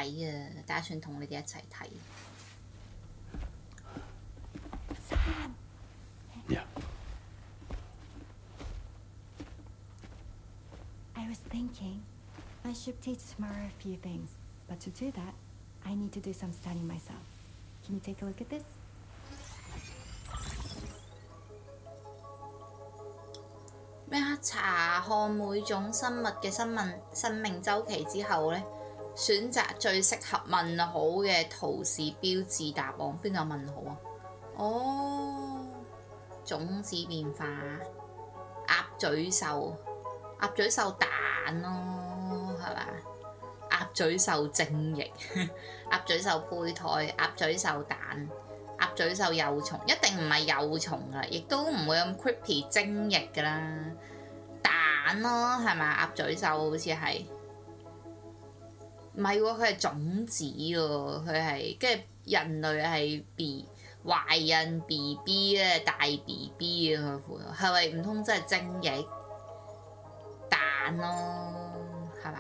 睇啊，打算同你哋一齊睇。Yeah. I was thinking I should teach Tamara a few things, but to do that, I need to do some studying myself. Can you take a look at this? 咩啊？查看每種生物嘅生命週期之後呢，選擇最適合問號嘅圖示標誌答案。邊度有問號啊？哦，種子變化，鴨嘴獸，鴨嘴獸蛋咯，係咪？鴨嘴獸精液，鴨嘴獸胚胎，鴨嘴獸蛋，鴨嘴獸幼蟲，一定唔係幼蟲㗎，亦都唔會咁 creepy 精液㗎啦，蛋咯，係咪？鴨嘴獸好似係，唔係喎，佢係種子喎，佢係跟住人類係懷孕 BB 咧，大 BB 啊，佢係咪唔通真係精液蛋咯，係嘛？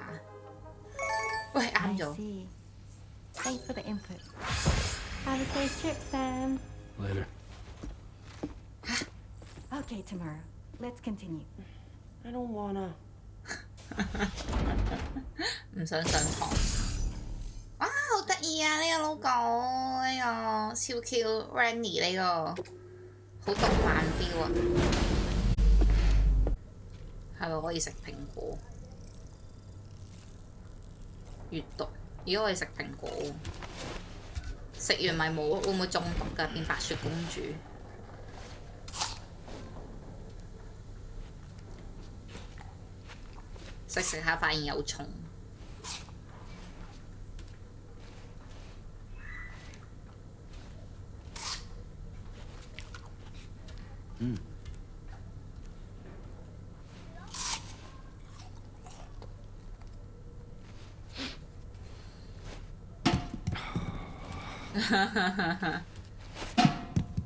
喂，啱咗。Thanks for the input. Have a safe trip, Sam. Later. Okay, Tamara. Let's continue. I don't wanna. 唔想上堂。哇，好得意啊！呢個 logo，呢個超 Q Randy 呢個，好動漫 feel 啊！係咪可以食蘋果？閱讀，如果可以食蘋果，食完咪冇，會唔會中毒㗎？變白雪公主？食食下發現有蟲。嗯。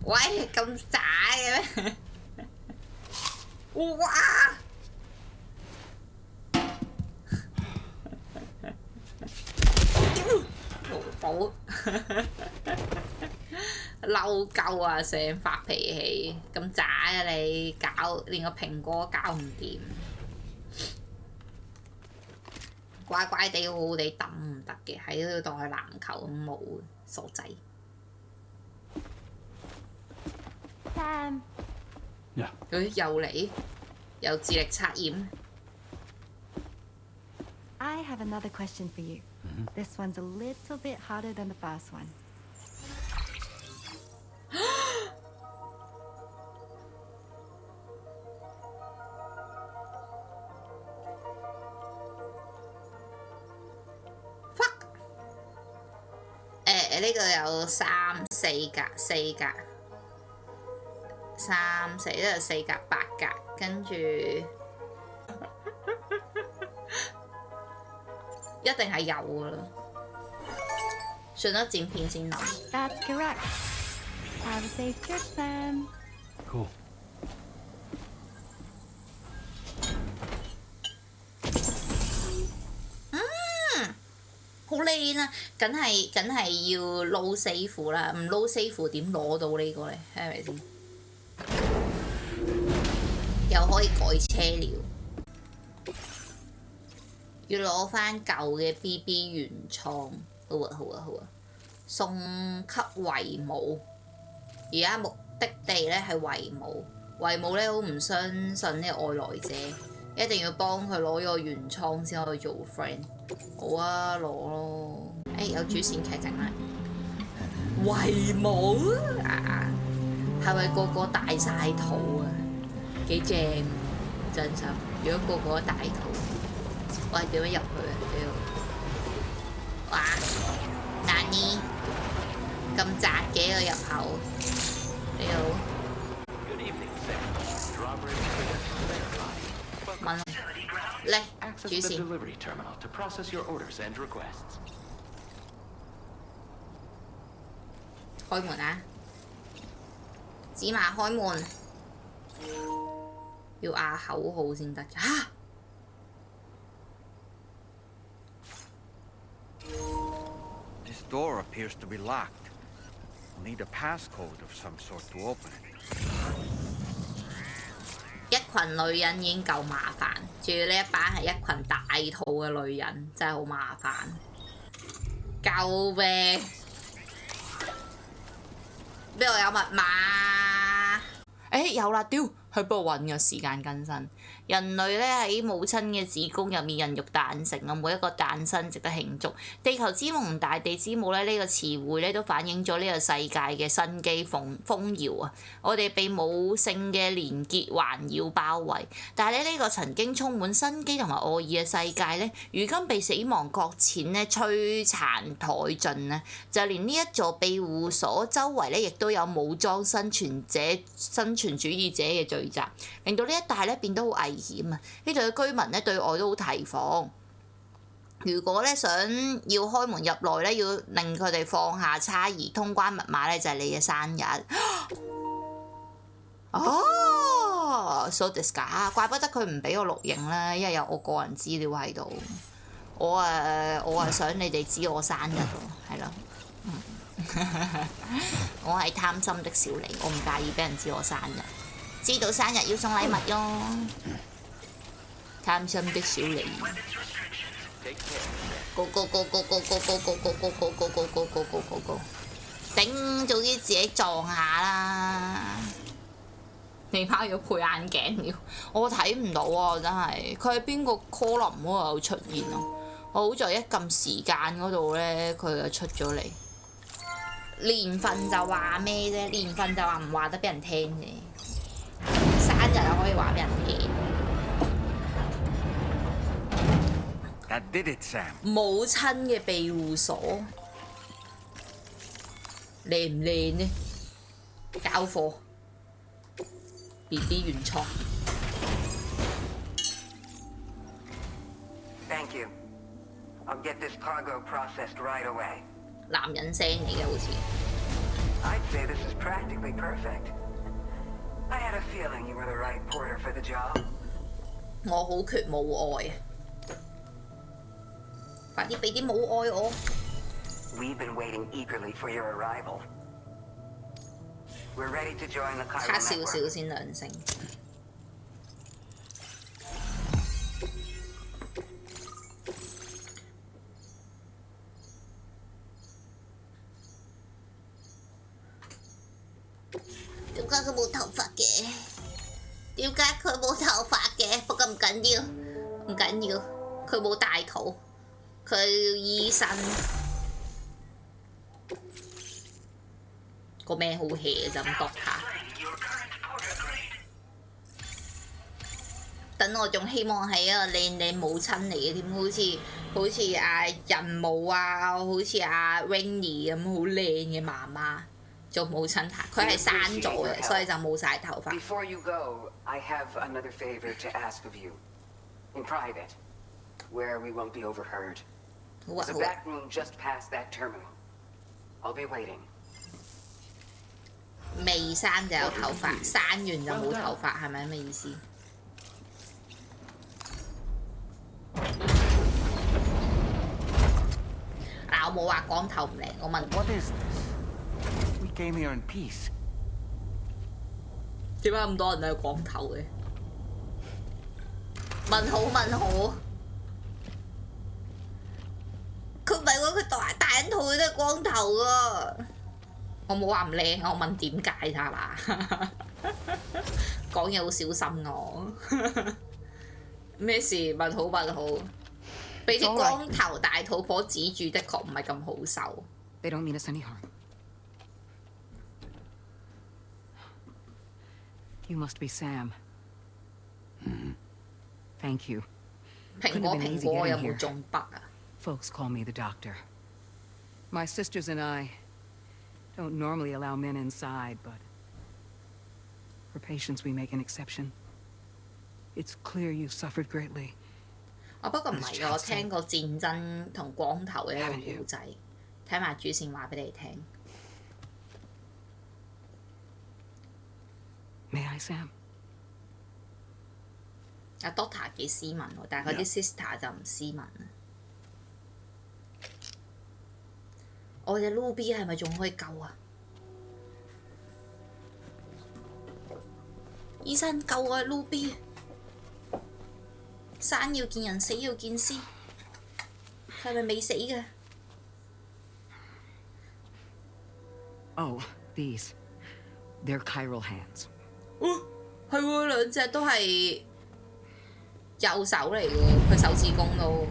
喂，咁渣嘅咩？哇！冇嬲鳩啊！成發脾氣，咁渣啊你！連個蘋果都搞唔掂，乖乖地好好地揼唔得嘅，喺度當佢籃球咁冇傻仔。Sam. Yeah. 佢又嚟，又智力測驗。I have another question for you. This one's a little bit harder than the first one. Fuck！ 呢個有4格，3、4都有4格、8格，跟住一定係有㗎啦。算啦，剪片先諗。That's correct. Have a safe trip, Sam. Cool. 好靚啊！梗係要撈safe啦，唔撈safe點攞到呢個咧？係咪先？又可以改車料，要攞翻舊嘅 BB 原創。好啊！送給為母。而家目的地咧係為母，為母咧好唔相信呢個外來者，一定要幫佢攞咗個原創先可以做 friend。好啊，攞咯！有主線劇情啦。為母啊，係咪個個大晒肚啊？幾正喎！真心，如果個個大肚，我係點樣入去啊？哇！難呢？咁窄嘅個入口，你好。問嚟主線。開門啊！指埋開門，要嗌口號先得㗎。嚇！ door appears to be locked. We'll need a passcode of some sort to open it. 一群女人已經夠麻煩，仲要呢一班係一群大肚嘅女人，真係好麻煩。救命！邊度有密碼？有啦，屌！去幫我揾個時間更新。人類咧喺母親嘅子宮入面孕育誕生啊，每一個誕生值得慶祝。地球之母同大地之母咧呢個詞彙咧都反映咗呢個世界嘅生機豐饒啊！我哋被母性嘅連結環繞包圍，但係咧呢個曾經充滿生機同埋愛意嘅世界咧，如今被死亡擱淺咧摧殘殆盡咧，就連呢一座庇護所周圍咧亦都有武裝生存主義者嘅聚集，令到呢一帶咧變得好危險啊！呢度嘅居民咧對外都好提防。如果咧想要開門入內咧，要令佢哋放下猜疑，通關密碼咧就係你嘅生日。哦 ，so this 㗎，怪不得佢唔俾我錄影啦，因為有我個人資料喺度。我想你哋知我生日喎，係咯。我係貪心的小李，我唔介意俾人知我生日。知道生日要送禮物咯，貪心的小李。Go go go go go go go go go go go go go go go go go！ 頂，早啲自己撞下啦。你媽要配眼鏡了，我睇唔到啊！真係，佢喺邊個 column 嗰度出現啊？我好在一撳時間嗰度咧，佢就出咗嚟。年份就話咩啫？年份就話唔話得俾人聽嘅。生日又可以話俾人聽。That did it, Sam. 母親嘅庇護所靚唔靚呢？交貨 BB 原創。Thank you. I'll get this cargo processed right away. 男人聲嚟嘅好似。I'd say this is practically perfect. I had a feeling you were the right porter for the job. 我好缺母愛啊！快啲俾啲母愛我。We've been waiting eagerly for your arrival. We're ready to join the Chiral 差少 network. 少先兩成。點解佢冇頭髮嘅？點解佢冇頭髮嘅？不過唔緊要，唔緊要，佢冇大肚，佢要醫生。個名好 hea 就咁讀下。等我仲希望係一個靚靚母親嚟嘅添，好似阿人母啊，好似阿 Rainy 咁好靚嘅媽媽。做母親塔，佢係生咗嘅，所以就冇晒頭髮。 Before you go, I have another favor to ask of you. In private, where we won't be overheard. There's a back room just past that terminal. I'll be waiting. 未生就有頭髮，生完就冇頭髮，係咪咁嘅意思？嗱，我冇話光頭唔靚，我問。What is this? We came here in peace. 點解咁多人都係光頭嘅？問號問號。佢唔係喎，佢大人肚佢都係光頭㗎。我冇話唔靚，我問點解咋嘛？講嘢好小心我。咩事？問號問號。俾啲光頭大肚婆指住，的確唔係咁好受。 They don't mean us any harm. You must be Sam. Thank you. 蘋果有冇中筆啊？ Folks call me the doctor. My sisters and I don't normally allow men inside, but for patients we make an exception. It's clear you suffered greatly. 不過唔係啊，我聽過戰爭同光頭嘅一個故仔，睇埋主線話俾你聽。 May I, Sam? 阿 Doctor 幾斯文喎，但係佢啲 sister 就唔斯文啊。我隻 Ruby 係咪仲可以救啊？醫生救我隻 Ruby！ 生要見人，死要見屍。佢係咪未死㗎？ Oh, these. They're chiral hands. 哦，係喎，兩隻都係右手嚟嘅喎，佢手指公都。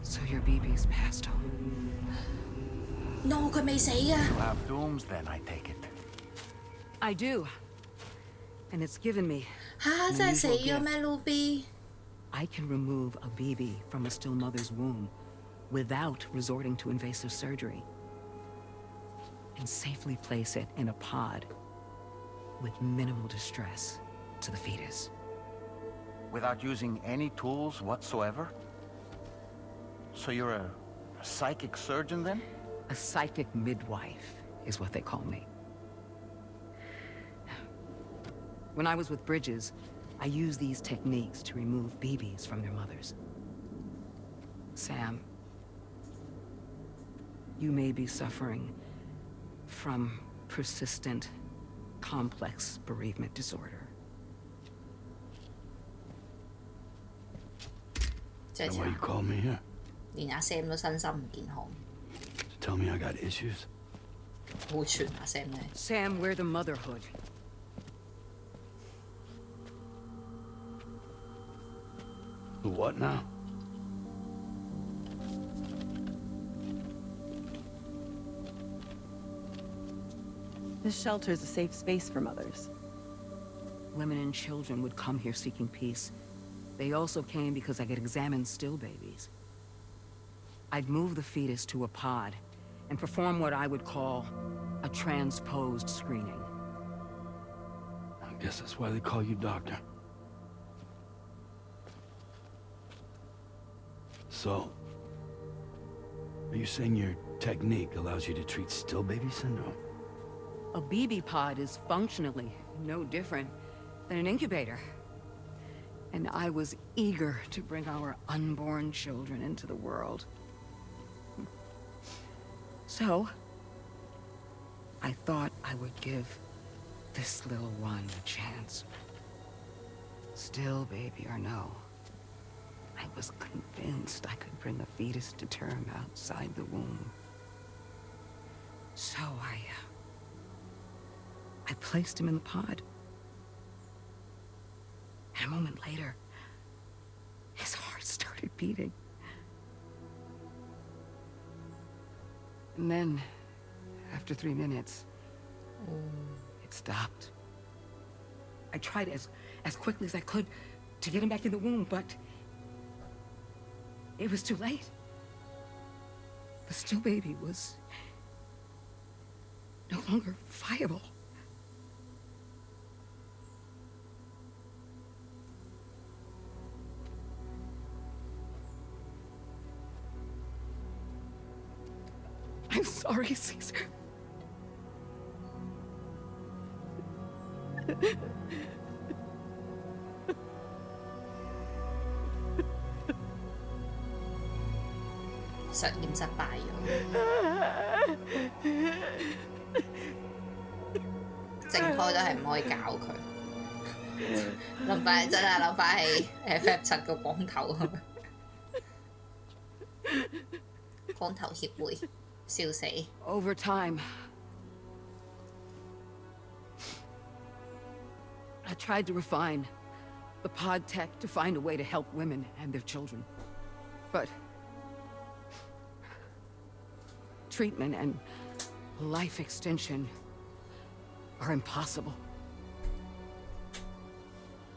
So your baby's passed on. No， 佢未死㗎。You have dooms then, I take it. I do. And it's given me. 嚇！真係死咗咩 Ruby？ I can remove a baby from a still mother's womb without resorting to invasive surgery and safely place it in a pod with minimal distress to the fetus. Without using any tools whatsoever? So you're a psychic surgeon then? A psychic midwife is what they call me. When I was with Bridges, I used these techniques to remove babies from their mothers. Sam, you may be suffering from persistent, complex bereavement disorder. Is that why you called me here? 連阿 Sam 都身心唔健康， To tell me I got issues? 好串阿 Sam 咧。 Sam, we're the motherhood. The what now? This shelter is a safe space for mothers. Women and children would come here seeking peace. They also came because I could examine still babies. I'd move the fetus to a pod and perform what I would call a transposed screening. I guess that's why they call you doctor. So, are you saying your technique allows you to treat still baby syndrome? A BB pod is functionally no different than an incubator. And I was eager to bring our unborn children into the world. So, I thought I would give this little one a chance. Still baby or no, I was convinced I could bring a fetus to term outside the womb. So I placed him in the pod. And a moment later, his heart started beating. And then, after 3 minutes, it stopped. I tried as quickly as I could to get him back in the womb, but it was too late. The still baby was no longer viable. I'm sorry, Caesar.實驗失敗咗，正胎都係唔可以搞佢。諗翻真係諗翻起FF7個光頭咁樣，光頭協會笑死。 Over time, I tried to refine the pod tech to find a way to help women and their children. But treatment and life extension are impossible.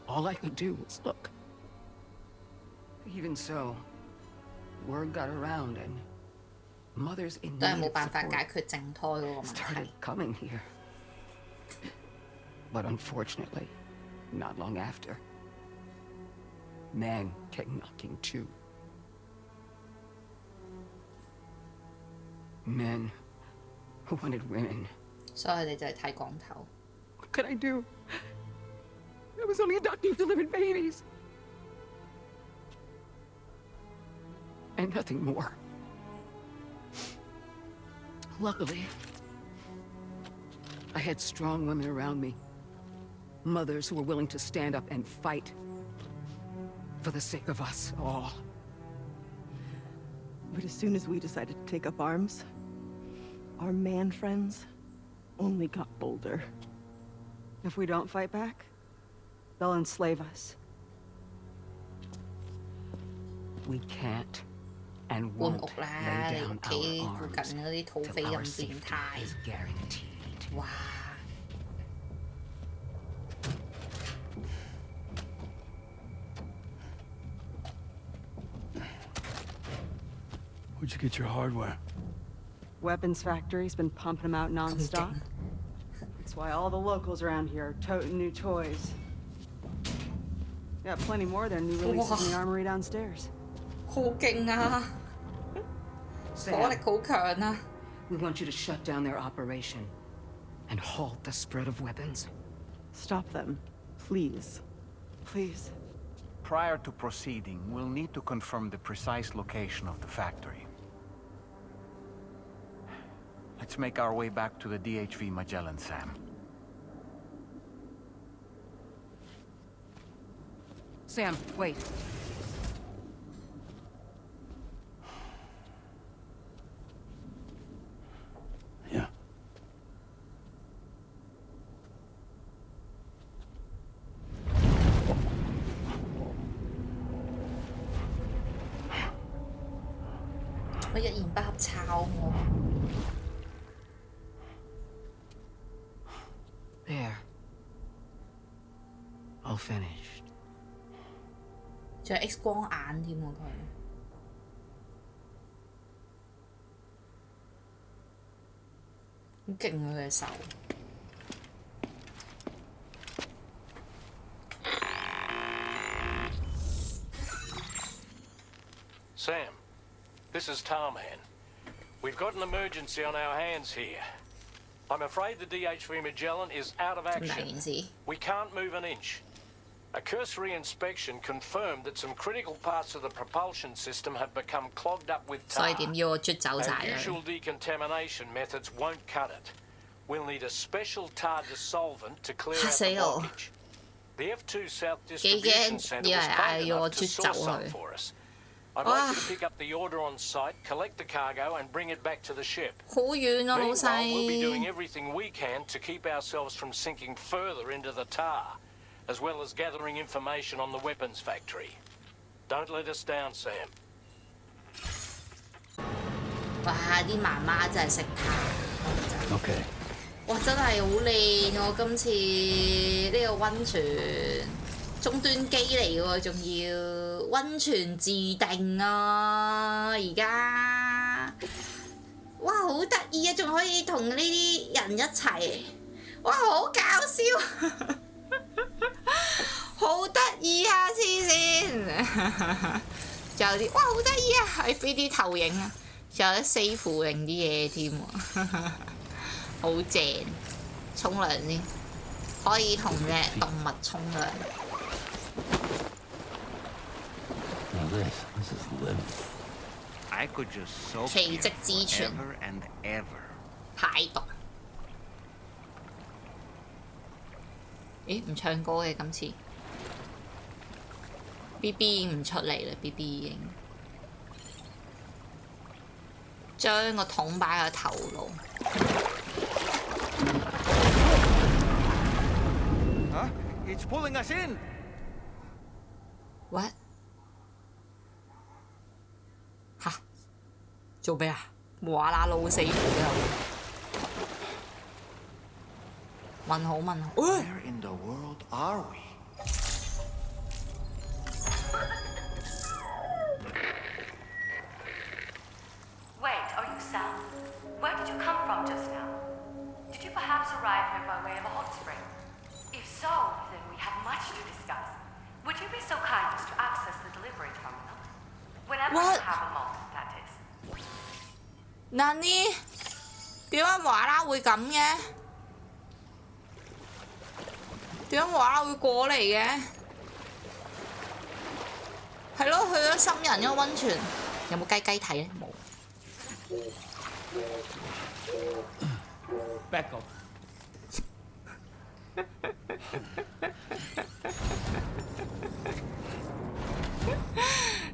All I could do was look. Even so, word got around and mothers in 都係 need 冇 of 辦法解 support 決正胎嗰個問 started 題。 coming here. But unfortunately, not long after, men came knocking too. Men who wanted women. 所以佢哋就係睇光頭。 What could I do? I was only a doctor who delivered babies. and nothing more. Luckily, I had strong women around me. Mothers who were willing to stand up and fight for the sake of us all. But as soon as we decided to take up arms, our man friends only got bolder. If we don't fight back, they'll enslave us. We can't and 搬 won't 屋 lay 啦，你 down 屋企 our 附 arms 近嗰啲土 till 匪 our 咁 safety 變態， is guaranteed. 哇！ Where'd you get your hardware? Weapons factory's been pumping them out non-stop. That's why all the locals around here are toting new toys. Got plenty more than new releases in the armory downstairs. 好勁啊！火力好強啊！ We want you to shut down their operation and halt the spread of weapons. Stop them, please. Please. Prior to proceeding, we'll need to confirm the precise location of the factory. Let's make our way back to the DHV Magellan, Sam. Sam, wait. Yeah.我一言不合抄我。 There. All finished. 仲有 X 光眼添喎佢。好勁啊佢嘅手。 Sam, this is Tarman. We've got an emergency on our hands here. I'm afraid the DHV Magellan is out of action. We can't move an inch. A cursory inspection confirmed that some critical parts of the propulsion system have become clogged up with tar. And usual decontamination methods won't cut it. We'll need a special tar dissolvent to clear out the blockage. The F2 South Distribution Centre was kind enough to source some for us. I'd like you to pick up the order on site, collect the cargo, and bring it back to the ship. Meanwhile, we'll be doing everything we can to keep ourselves from sinking further into the tar, as well as gathering information on the weapons factory. Don't let us down, Sam. 哇！啲媽媽真係識拍。Okay. 哇！真係好靚喎！今次呢個温泉。 終端機嚟喎，仲要温泉自定啊！而家，哇，好得意啊！仲可以同呢啲人一齊，哇，好搞笑，好得意啊！黐線，仲有啲，哇，好得意啊！係飛啲投影啊，仲有得四符令啲嘢添喎，好正！沖涼先，可以同隻動物沖涼。 This is living. I could just soak 奇蹟之泉 forever and ever. 排毒。咦？唔唱歌嘅今次 ，BB 已經唔出嚟啦 ，BB 已經將個桶擺喺頭度。Huh? It's pulling us in. What？ 吓？做咩啊？無啦啦撈死符又。問好問好。Where in the world are we? Wait, are you Sam? Where did you come from just now? Did you perhaps arrive here by way of a hot spring? If so, then we have much to discuss. Would you be so kind as to access the delivery terminal? Whenever you have a moment, that is. Nani？ 點解無啦啦會咁嘅？點解無啦啦會過嚟嘅？係咯，去咗深人嗰個溫泉。有冇雞睇咧？冇。Back off。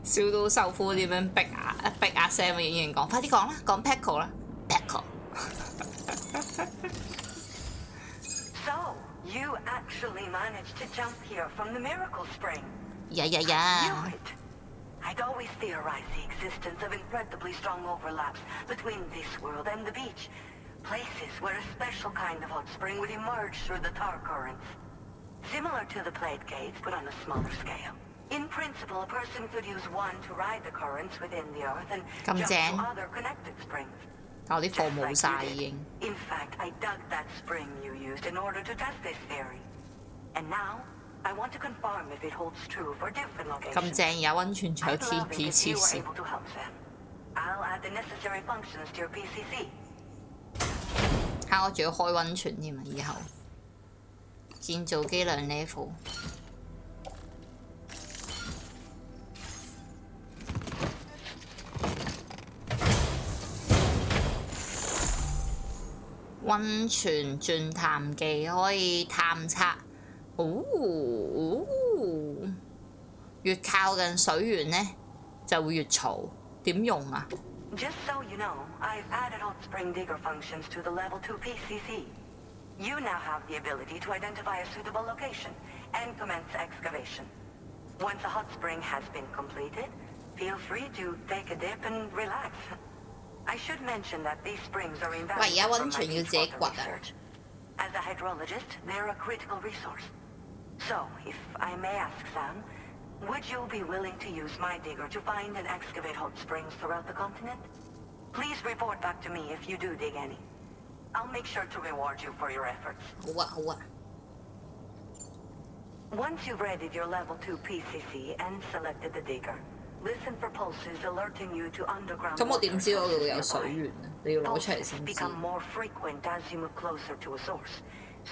笑到受苦點樣逼阿 Sam 嘅演員講，快啲講啦，講 Paco 啦 ，Paco。So you actually managed to jump here from the miracle spring. Yeah. I knew it. I'd always theorized the existence of incredibly strong overlaps between this world and the beach, places where a special kind of hot spring would emerge through the tar currents. Similar to the plate gates, but on a smaller scale. In principle, a person could use one to ride the currents within the earth and jump to other connected springs. Just like you did. In fact, I dug that spring you used in order to test this theory. And now, I want to confirm if it holds true for different locations. 咁正有溫泉仲有 TP 黐線。I'll add the necessary functions to your PCC. 嚇！我仲要開溫泉添啊！以後建造機2 level。溫泉鑽探記可以探測，越靠近水源呢就會越嘈。點用啊 ？Just so you know, I've added hot spring digger functions to the level 2 PCC. You now have the ability to identify a suitable location and commence excavation. Once a hot spring has been completed, feel free to take a dip and relax. I should mention that these springs are invaluable for my research. As a hydrologist, they're a critical resource. So, if I may ask, Sam, would you be willing to use my digger to find and excavate hot springs throughout the continent? Please report back to me if you do dig any. I'll make sure to reward you for your efforts. Once you've readied your level 2 PCC and selected the digger, listen for pulses alerting you to underground. 咁我點知嗰度有水源啊？你要攞出嚟先知。Become more frequent as you move closer to a source.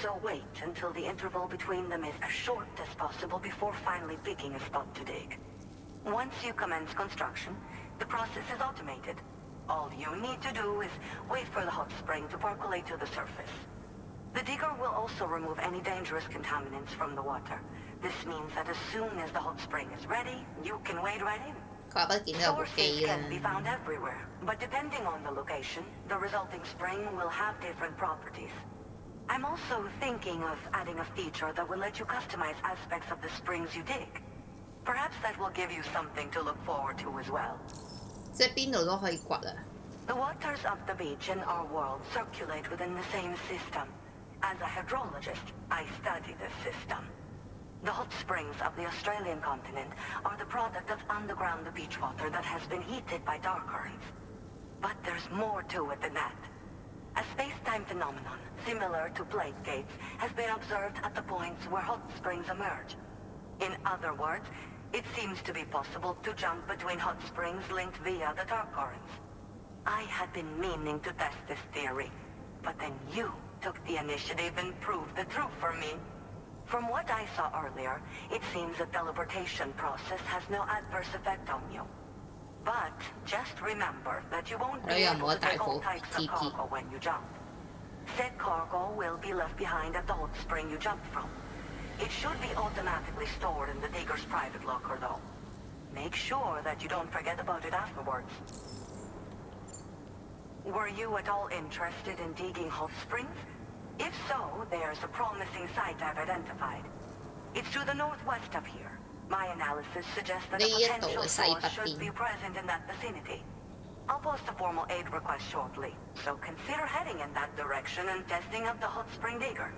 So wait until the interval between them is as short as possible before finally picking a spot to dig. Once you commence construction, the process is automated. All you need to do is wait for the hot spring to percolate to the surface. The digger will also remove any dangerous contaminants from the water. This means that as soon as the hot spring is ready, you can wade right in. Sources can be found everywhere, but depending on the location, the resulting spring will have different properties. I'm also thinking of adding a feature that will let you customize aspects of the springs you dig. Perhaps that will give you something to look forward to as well. 即係邊度都可以掘啊 The waters of the beach in our world circulate within the same system. As a hydrologist, I study this system. The hot springs of the Australian continent are the product of underground beach water that has been heated by dark currents. But there's more to it than that. A space-time phenomenon, similar to plate gates, has been observed at the points where hot springs emerge. In other words, it seems to be possible to jump between hot springs linked via the dark currents. I had been meaning to test this theory, but then you took the initiative and proved the truth for me. From what I saw earlier, it seems the teleportation process has no adverse effect on you. But just remember that you won't be able to take all types of cargo when you jump. Said cargo will be left behind at the hot spring you jumped from. It should be automatically stored in the digger's private locker, though. Make sure that you don't forget about it afterwards. Were you at all interested in digging hot springs? If so, there's a promising site I've identified. It's to the northwest of here. My analysis suggests that a potential source should be present in that vicinity. I'll post a formal aid request shortly, so consider heading in that direction and testing of the hot spring digger.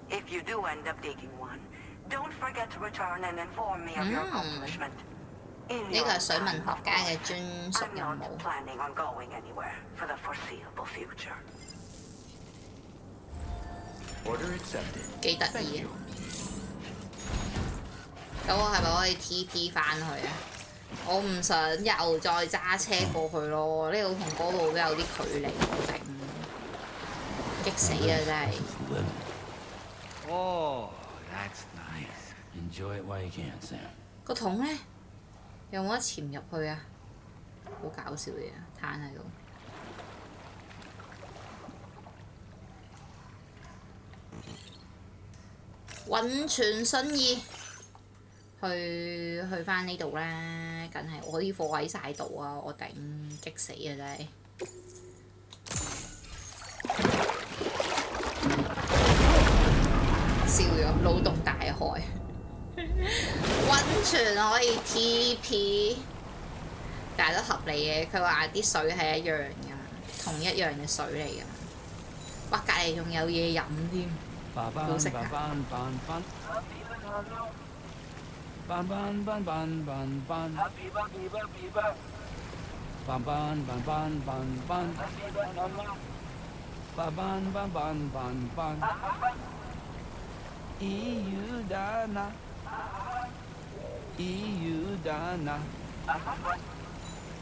If you do end up digging one, don't forget to return and inform me of your accomplishment. In your time, of course, I'm not planning on going anywhere for the foreseeable future. Order accepted. 幾得意啊！咁我係咪可以 TP 翻去啊？我唔想又再揸車過去咯，呢度同嗰度都有啲距離，頂，激死啊！真係。Oh, that's nice. Enjoy it while you can, Sam. 個桶咧，有冇得潛入去啊？好搞笑嘅攤喺度。揾全信意，去翻呢度啦，梗係我啲貨喺晒度啊！我頂激死啊！真係。笑咗，腦洞大開。溫泉可以 TP， 但係都合理嘅。佢話啲水係一樣㗎，同一樣嘅水嚟㗎。哇！隔離仲有嘢飲添，好食㗎。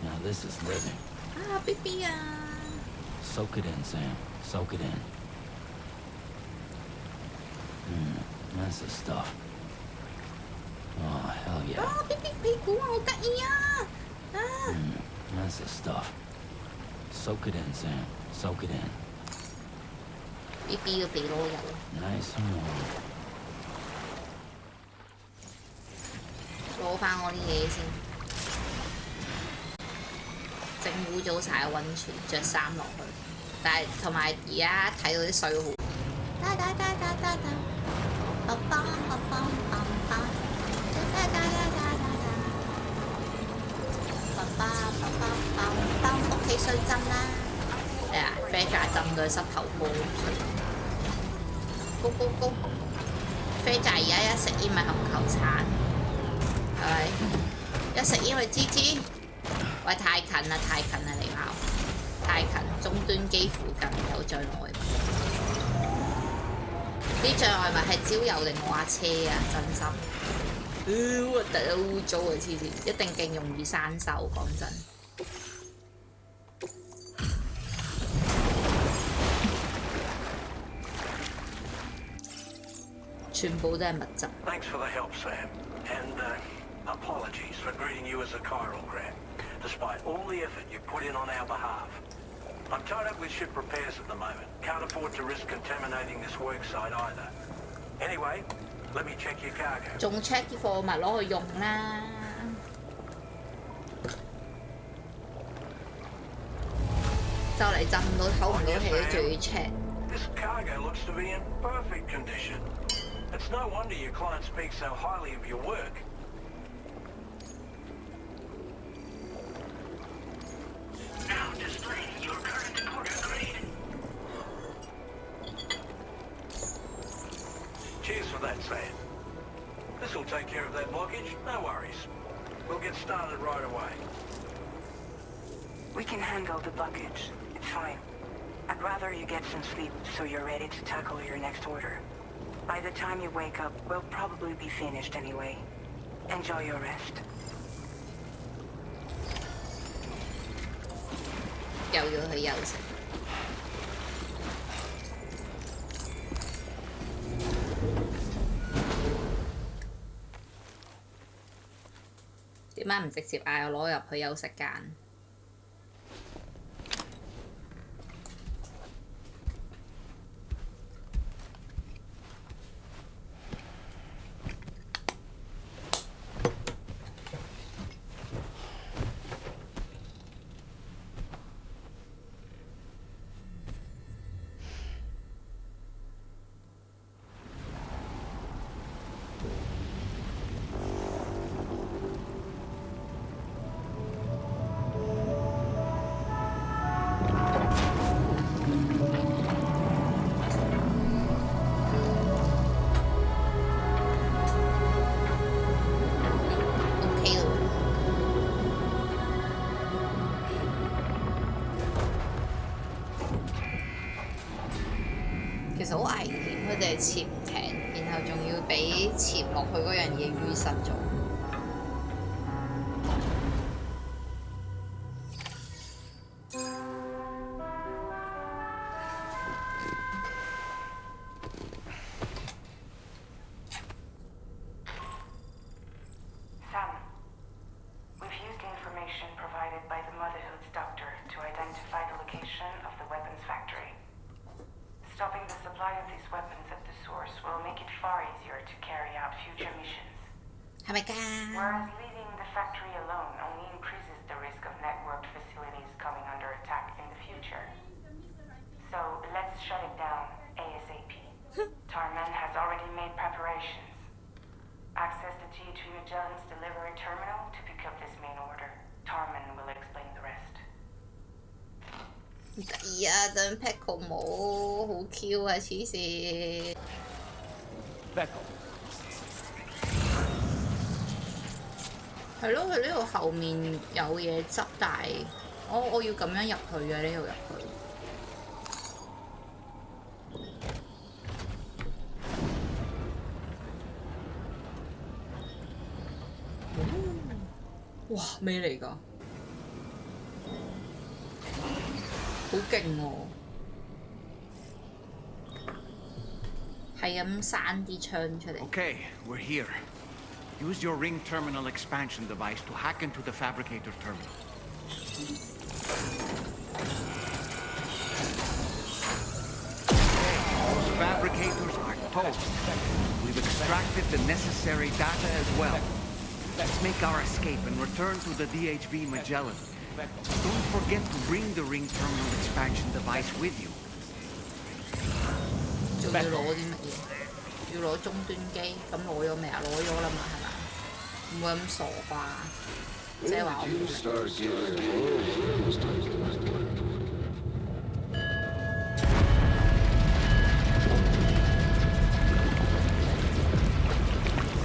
Now this is living. BB 啊 Soak it in, Sam. Soak it in. That's the stuff. Oh, hell yeah. BB 屁股好得意啊That's the stuff. Soak it in, Sam. Soak it in. BB 嘅鼻攞油。Nice and warm. 攞翻我啲嘢先，整污糟晒個溫泉，着衫落去。但係同埋而家睇到啲水好。屋企水浸啦！係啊 ，Freja 浸到膝頭哥咁高高高 ！Freja 而家一食煙咪含球鏟。係咪？一食煙咪吱吱，喂太近啦，太近啦，狸貓，太近，終端機附近有障礙物。啲障礙物係焦油定我架車啊？真心，核突啊，污糟啊，黐線，一定勁容易生鏽，講真。全部都係物質。Thanks for the help, Sam. And apologies for greeting you as a chiral grab, despite all the effort you put in on our behalf. I'm tied up with ship repairs at the moment. Can't afford to risk contaminating this worksite either. Anyway, let me check your cargo. 仲 check 啲貨物攞去用啦。就嚟浸到唞唔到氣都仲要 check。This cargo looks to be in perfect condition. It's no wonder your client speaks so highly of your work. Now display your current order grade. Cheers for that, Sam. This'll take care of that blockage, no worries. We'll get started right away. We can handle the blockage. It's fine. I'd rather you get some sleep so you're ready to tackle your next order. By the time you wake up, we'll probably be finished anyway. Enjoy your rest. 又要去休息。點解唔直接嗌我攞入去休息間？其實好危險，佢哋係潛艇，然後仲要俾潛落去嗰樣嘢淤實咗。Sam, we've used information provided by the 係咪㗎？ Whereas leaving the factory alone only increases the risk of networked facilities coming under attack in the future. So let's shut it down ASAP. Tarman has already made preparations. Access the DH Magellan's delivery terminal to pick up this main order. Tarman will explain the rest. 唔得啊！對 Pickle 冇好 Q 啊！黐線。Pickle。係咯，佢呢度後面有嘢執，但係我要咁樣入去嘅呢度入去。哇！咩嚟㗎？好勁喎！係咁散啲槍出嚟。Okay, we're here. Use your ring terminal expansion device to hack into the fabricator terminal. Those fabricators are toast. We've extracted the necessary data as well. Let's make our escape and return to the DHB Magellan. Don't forget to bring the ring terminal expansion device with you. 仲要攞啲乜嘢？要攞終端機，咁攞咗未啊？攞咗啦嘛，係咪？唔會咁傻啩？即係話我冇。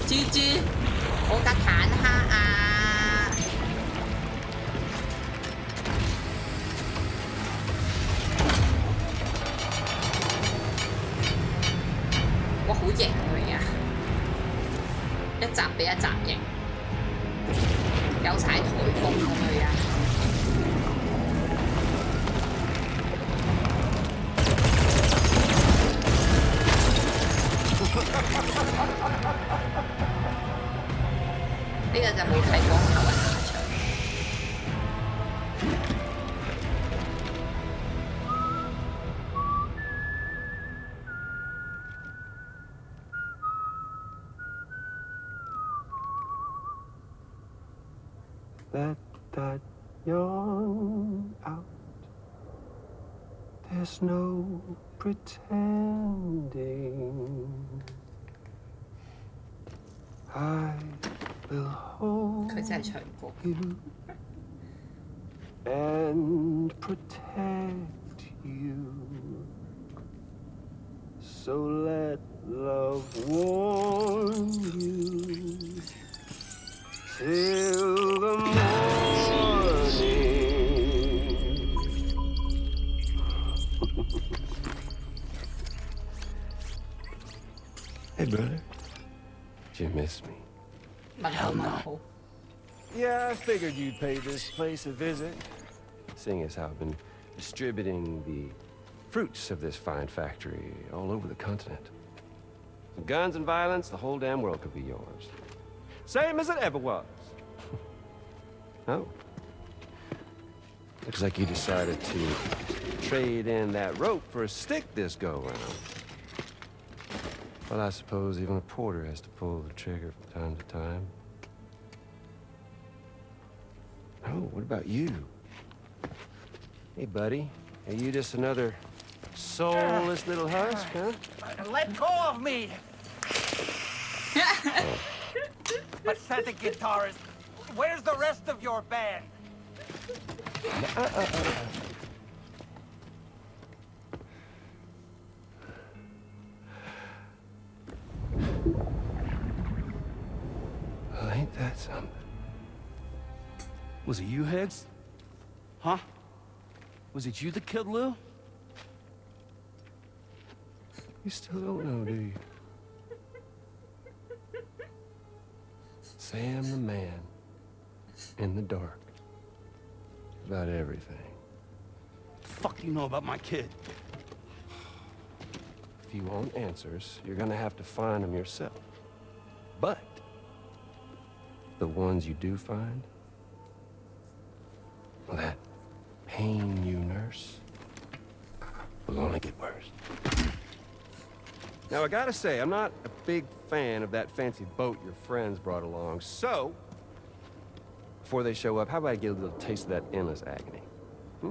豬豬，我架坦克啊！哇，好型佢啊！一集比一集型，有晒台風咁佢啊！呢個就冇睇光頭嘅下場。Let that yawn out. There's no pretending. I will hold you and protect you. So let love warm you till the morning. Hey, brother. Did you miss me? Hell no. Yeah, I figured you'd pay this place a visit, seeing as how I've been distributing the fruits of this fine factory all over the continent. Some guns and violence, the whole damn world could be yours. Same as it ever was. Oh. Looks like you decided to trade in that rope for a stick this go-round. Well, I suppose even a porter has to pull the trigger from time to time. Oh, what about you? Hey, buddy. Are you just another soulless little husk, huh? Let go of me! Pathetic guitarist. Where's the rest of your band? Well, ain't that something? Was it you, Higgs? Huh? Was it you that killed Lou? You still don't know, do you? Sam the man in the dark about everything. What the fuck do you know about my kid? If you want answers, you're gonna have to find them yourself. But the ones you do find, well, that pain you nurse will only get worse. Now, I gotta say, I'm not big fan of that fancy boat your friends brought along. So, before they show up, how about I get a little taste of that endless agony? Hmm?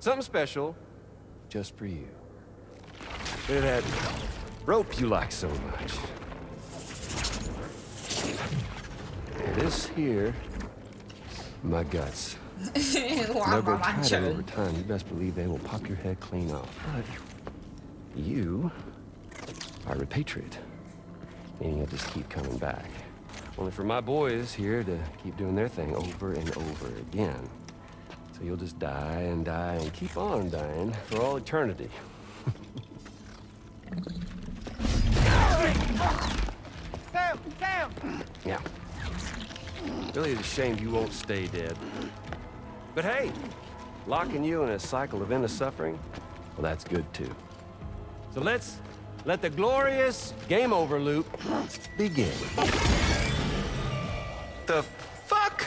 Something special, just for you. Look at that rope you like so much. This here, my guts. Whenever tied it over time, you best believe they will pop your head clean off. But you are repatriate, meaning you'll just keep coming back. Only for my boys here to keep doing their thing over and over again. So you'll just die and die and keep on dying for all eternity. Sam! Yeah. Really is a shame you won't stay dead. But hey, locking you in a cycle of endless suffering, well, that's good too. So let's let the glorious game over loop begin. The fuck?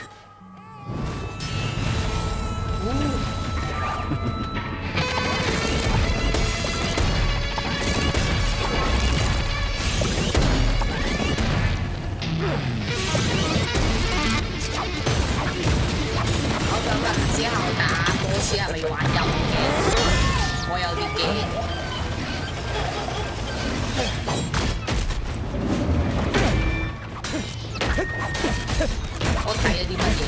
之後打 boss 係咪要玩遊嘅？我有啲驚。我睇咗啲乜嘢？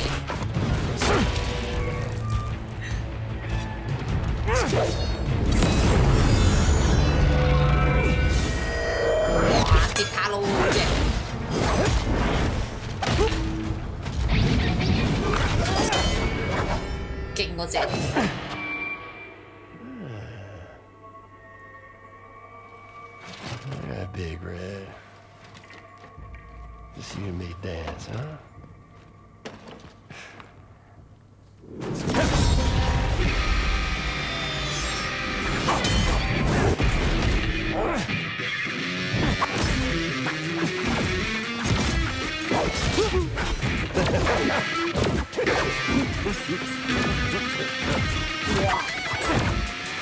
哇！吉他佬嘅。勁嗰隻。Yeah, Big Red. Just you and me dance, huh?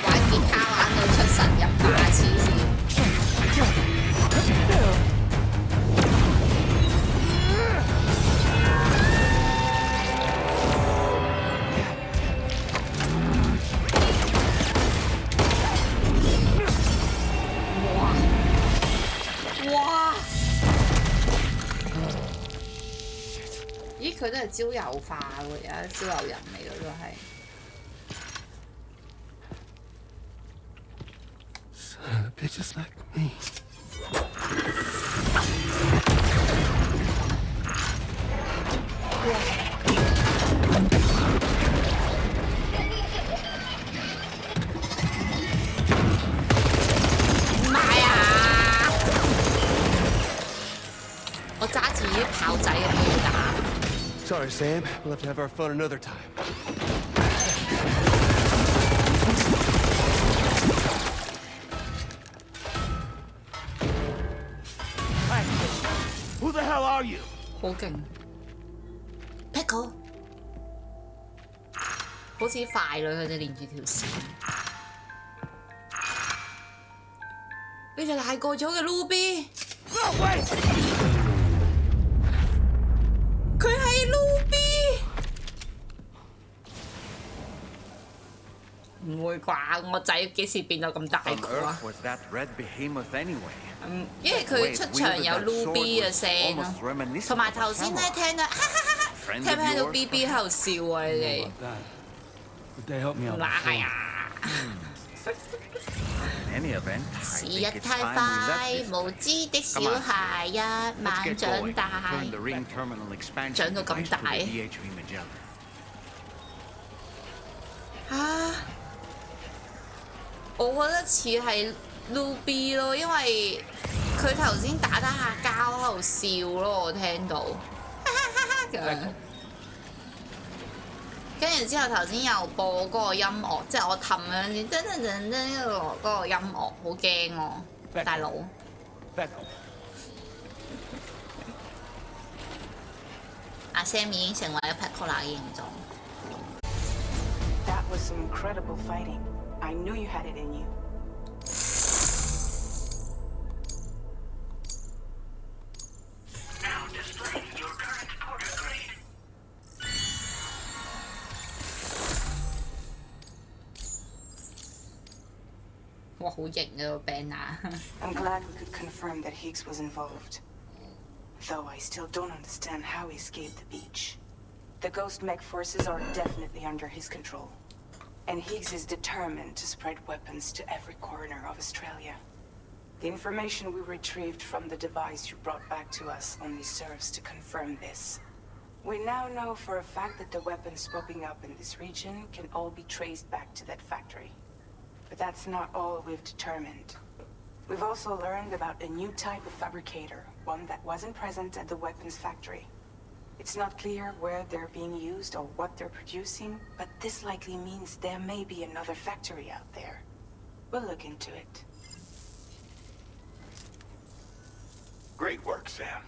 玩吉他玩到出神入化，黐線。哇！咦，佢都係焦油化喎，而家焦油人嚟嘅都係。Son of bitches like me. Sorry, Sam. We'll have to have our fun another time. Hey, who the hell are you? 好勁 ，Pickle， 好似快女佢哋連住條線。你就大個咗嘅 Ruby。佢係 Ruby。唔會啩？我仔幾時變到咁大個啊？因為佢出場有 Ruby 嘅聲咯，同埋頭先咧聽到，聽唔聽到 BB 喺度笑啊？你哋嗱係啊！時日太快，無知的小孩一晚長大，長到咁大啊！我覺得似係 Ruby 咯，因為佢頭先打下交喺度笑咯，我聽到。咁跟住之後頭先又播嗰個音樂，即係我氹嗰陣時，噔噔噔噔嗰個音樂，好驚喎，大佬。阿 Sam 已經成為咗 Pickle 嘅形狀。That was some incredible fighting. I knew you had it in you. 哇，好型啊個 banner。I'm glad we could confirm that Higgs was involved. Though I still don't understand how he escaped the beach. The Ghost Mech forces are definitely under his control. And Higgs is determined to spread weapons to every corner of Australia. The information we retrieved from the device you brought back to us only serves to confirm this. We now know for a fact that the weapons popping up in this region can all be traced back to that factory. But that's not all we've determined. We've also learned about a new type of fabricator, one that wasn't present at the weapons factory. It's not clear where they're being used or what they're producing, but this likely means there may be another factory out there. We'll look into it. Great work, Sam.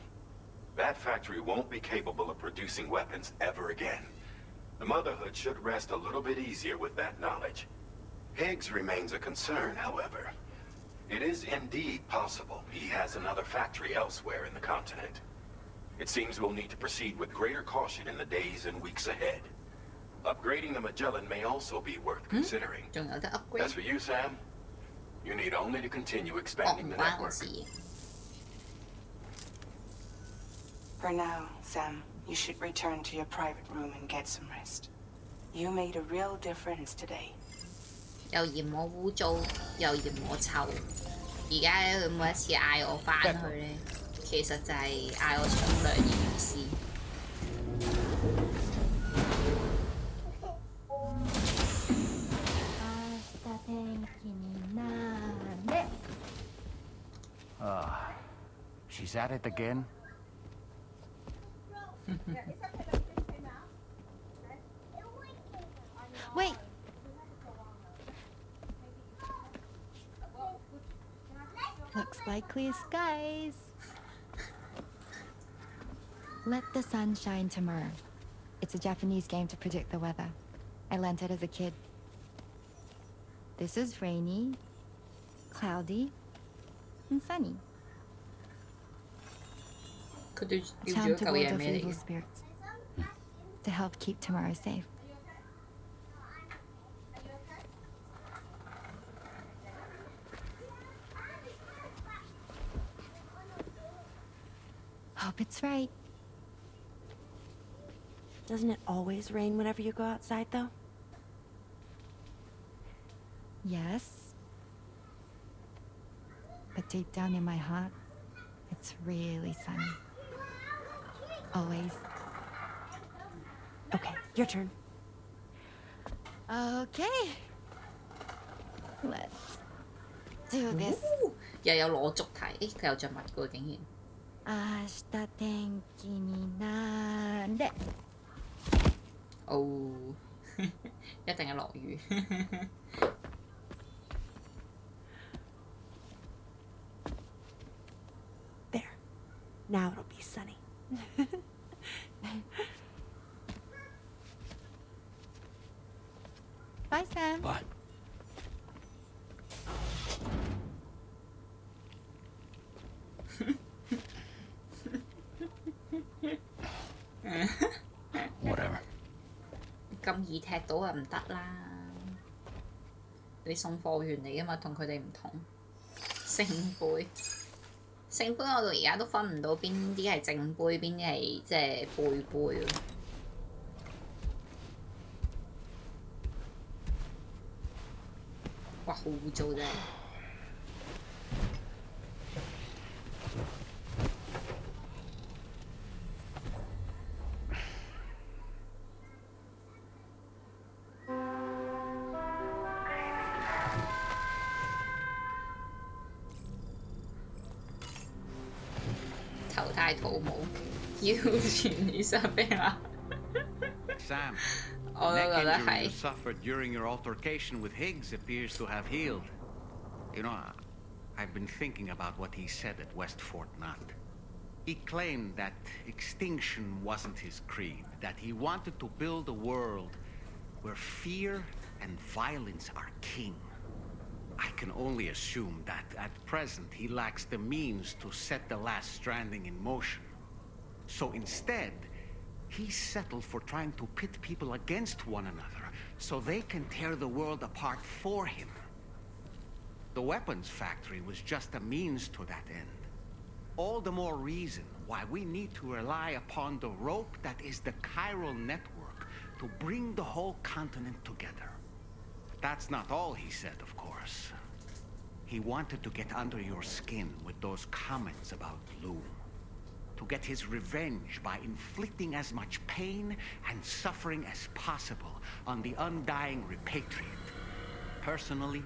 That factory won't be capable of producing weapons ever again. The Motherhood should rest a little bit easier with that knowledge. Higgs remains a concern, however. It is indeed possible he has another factory elsewhere in the continent. It seems we'll need to proceed with greater caution in the days and weeks ahead. Upgrading the Magellan may also be worth considering. As for you, Sam, you need only to continue expanding the network. For now, Sam, you should return to your private room and get some rest. You made a real difference today. 又嫌我污糟，又嫌我臭。而家佢每一次嗌我翻去咧，其實就係嗌我沖涼嘅意思。She's at it again? Wait! Looks like clear skies. Let the sun shine tomorrow. It's a Japanese game to predict the weather. I learned it as a kid. This is rainy, cloudy, and sunny. Charm to ward off evil spirits. To help keep tomorrow safe. Hope it's right. Doesn't it always rain whenever you go outside, though? Yes. But deep down in my heart, it's really sunny. Always. Okay, your turn. Okay. Let's do this. 又有攞足題，佢有着襪嘅喎，竟然。明日天気になれ。哦，一定係落雨。There. Now it'll be sunny. Bye, Sam. Bye. Whatever. 咁易踢到啊，唔得啦！你送貨員嚟㗎嘛，同佢哋唔同。聖杯，聖杯我到而家都分唔到邊啲係正杯，邊啲係即係背杯。哇！好污糟啫〜頭戴土帽，要傳你上俾我。Sam, 我都覺得 neck injury 係 you。suffered during your altercation with Higgs appears to have healed. You know, I've been thinking about what he said at West Fort Knot. He claimed that extinction wasn't his creed, that he wanted to build a world where fear and violence are king. I can only assume that at present he lacks the means to set the last stranding in motion. So instead, he settled for trying to pit people against one another so they can tear the world apart for him. The weapons factory was just a means to that end. All the more reason why we need to rely upon the rope that is the chiral network to bring the whole continent together. That's not all he said, of course. He wanted to get under your skin with those comments about Lou. To get his revenge by inflicting as much pain and suffering as possible on the undying repatriate. Personally,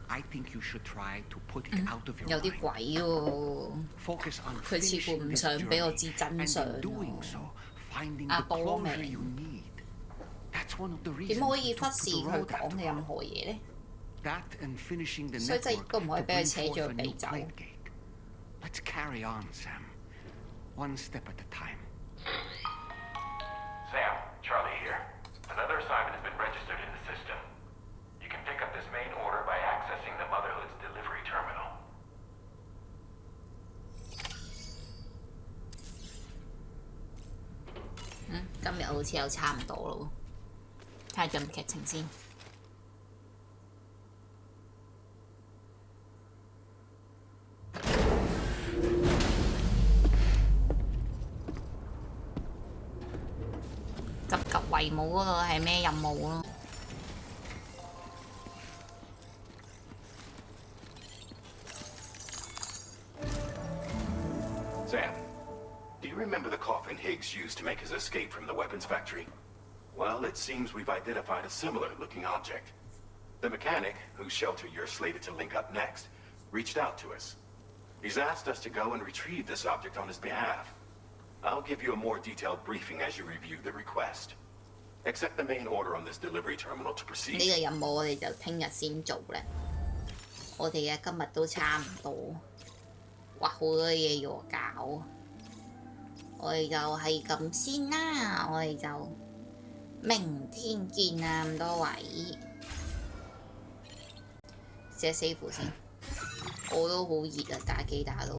I think you should try to put it out of your mind. Focus on finishing this journey, and in doing so, finding the closure you need. That's one of the reasons we took to the road after all. That and finishing the network to bring forth a new plague gate. Let's carry on, Sam. One step at a time. Sam, Charlie here. Another assignment has been registered in the system. You can pick up this main order by accessing the Motherhood's delivery terminal. 今日好似又差唔多咯喎，睇下進劇情先。急急為母嗰度係咩任務咯？ Sam, do you remember the coffin Higgs used to make his escape from the weapons factory? Well, it seems we've identified a similar-looking object. The mechanic, whose shelter you're slated to link up next, reached out to us. He's asked us to go and retrieve this object on his behalf. I'll give you a more detailed briefing as you review the request. Accept the main order on this delivery terminal to proceed. 呢個任務我哋就聽日先做咧。我哋嘅今日都差唔多。 哇！好多嘢要我搞，我哋就係咁先啦，我哋就明天見啊！咁多位，寫 save 先，我都好熱啊！打機打到。